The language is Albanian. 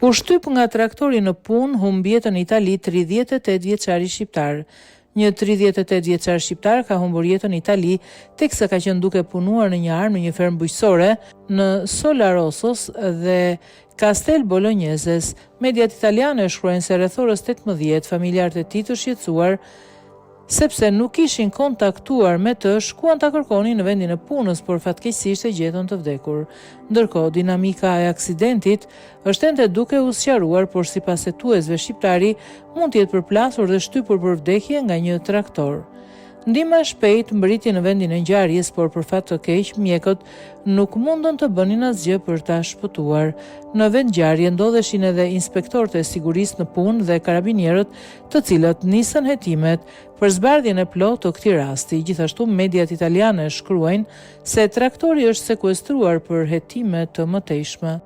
U shtyp nga traktori në punë, humbi jetën në Itali 38 vjeçari shqiptar. Një 38 vjeçar shqiptar ka humbur jetën në Itali teksa ka qenë duke punuar në një armë në një fermë bujqësore në Solarossos dhe Castel Bologneses. Mediat italiane shkruajnë se rreth orës 18 familjarët e tij të shqetësuar sepse nuk ishin kontaktuar me të, shkuan ta kërkonin në vendin e punës, por fatkeqësisht e gjetën të vdekur. Ndërkohë, dinamika e aksidentit është ende duke u sqaruar, por sipas hetuesve shqiptari mund të jetë përplasur dhe shtypur për vdekje nga një traktor. Ndihma e shpejtë mbriti në vendin e ngjarjes, por për fat të keq mjekët nuk mundën të bënin asgjë për ta shpëtuar. Në vend ngjarje ndodheshin edhe inspektorët e sigurisë në punë dhe karabinierët, të cilët nisën hetimet për zbardhjen e plotë të këtij rasti. Gjithashtu mediat italiane shkruajnë se traktori është sekuestruar për hetime të mëtejshme.